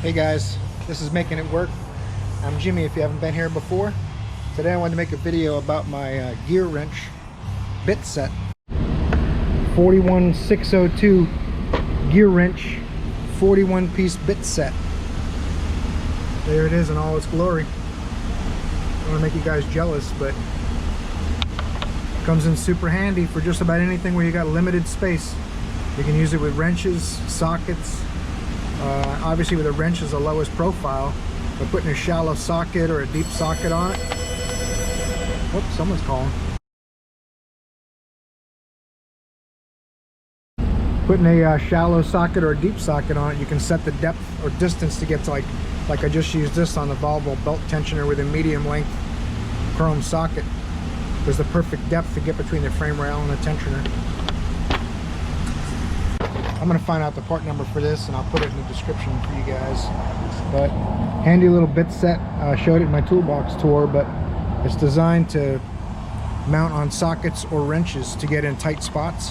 Hey guys, this is Making It Work. I'm Jimmy if you haven't been here before. Today I wanted to make a video about my GearWrench bit set. 41602 GearWrench 41 piece bit set. There it is in all its glory. I don't want to make you guys jealous, but it comes in super handy for just about anything where you got limited space. You can use it with wrenches, sockets. Obviously with a wrench is the lowest profile, but putting a shallow socket or a deep socket on it. Whoops, someone's calling. Putting a shallow socket or a deep socket on it, you can set the depth or distance to get to like I just used this on the Volvo belt tensioner with a medium length chrome socket. There's the perfect depth to get between the frame rail and the tensioner. I'm going to find out the part number for this and I'll put it in the description for you guys. But handy little bit set. I showed it in my toolbox tour, but it's designed to mount on sockets or wrenches to get in tight spots.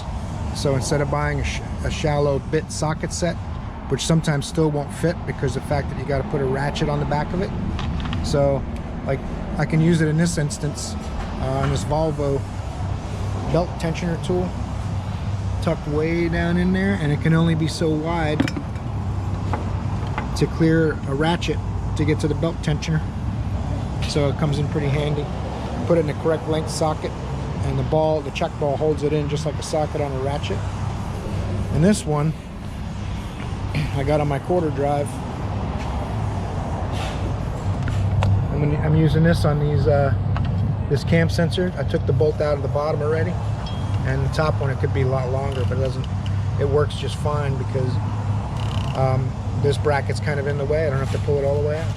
So instead of buying a shallow bit socket set, which sometimes still won't fit because of the fact that you got to put a ratchet on the back of it. So like I can use it in this instance on this Volvo belt tensioner tool, tucked way down in there, and it can only be so wide to clear a ratchet to get to the belt tensioner. So it comes in pretty handy. Put it in the correct length socket, and the check ball holds it in just like a socket on a ratchet. And this one I got on my quarter drive. I'm using this on these this cam sensor. I took the bolt out of the bottom already, and the top one, it could be a lot longer, but it works just fine because this bracket's kind of in the way. I don't have to pull it all the way out.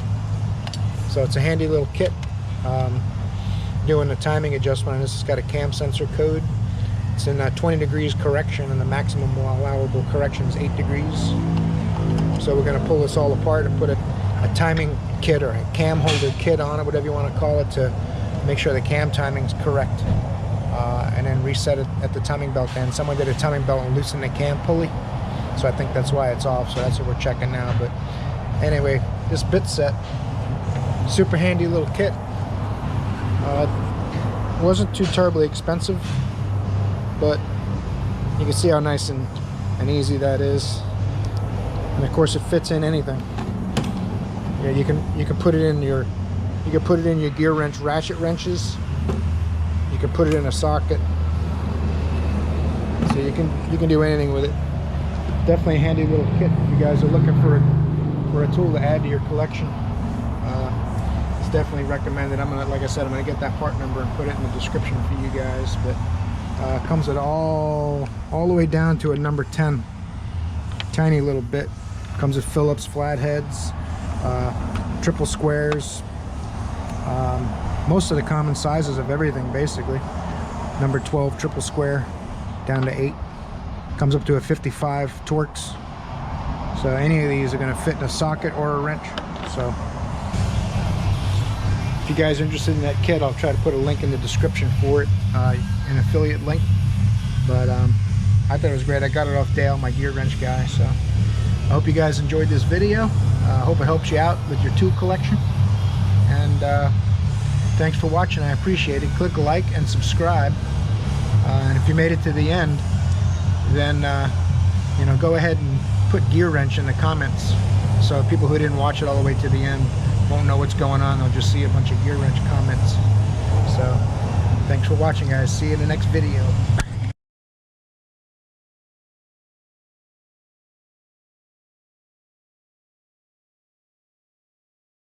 So it's a handy little kit. Doing the timing adjustment on this, it's got a cam sensor code. It's in 20 degrees correction, and the maximum allowable correction is 8 degrees. So we're going to pull this all apart and put a timing kit or a cam holder kit on it, whatever you want to call it, to make sure the cam timing's correct. And then reset it at the timing belt end. Someone did a timing belt and loosened the cam pulley, so I think that's why it's off. So that's what we're checking now. But anyway, this bit set, super handy little kit. Wasn't too terribly expensive, but you can see how nice and easy that is. And of course, it fits in anything. Yeah, you can put it in your GearWrench ratchet wrenches. You can put it in a socket, so you can do anything with it. Definitely a handy little kit if you guys are looking for a tool to add to your collection. It's definitely recommended. Like I said, I'm gonna get that part number and put it in the description for you guys. But it comes with all the way down to a number 10. Tiny little bit. Comes with Phillips flatheads, triple squares. Most of the common sizes of everything, basically. Number 12 triple square down to 8. Comes up to a 55 Torx. So any of these are going to fit in a socket or a wrench. So if you guys are interested in that kit, I'll try to put a link in the description for it, an affiliate link. But I thought it was great. I got it off Dale, my GearWrench guy. So I hope you guys enjoyed this video. I hope it helps you out with your tool collection. And thanks for watching. I appreciate it. Click like and subscribe. And if you made it to the end, then go ahead and put GearWrench in the comments, so people who didn't watch it all the way to the end won't know what's going on. They'll just see a bunch of GearWrench comments. So thanks for watching, guys. See you in the next video.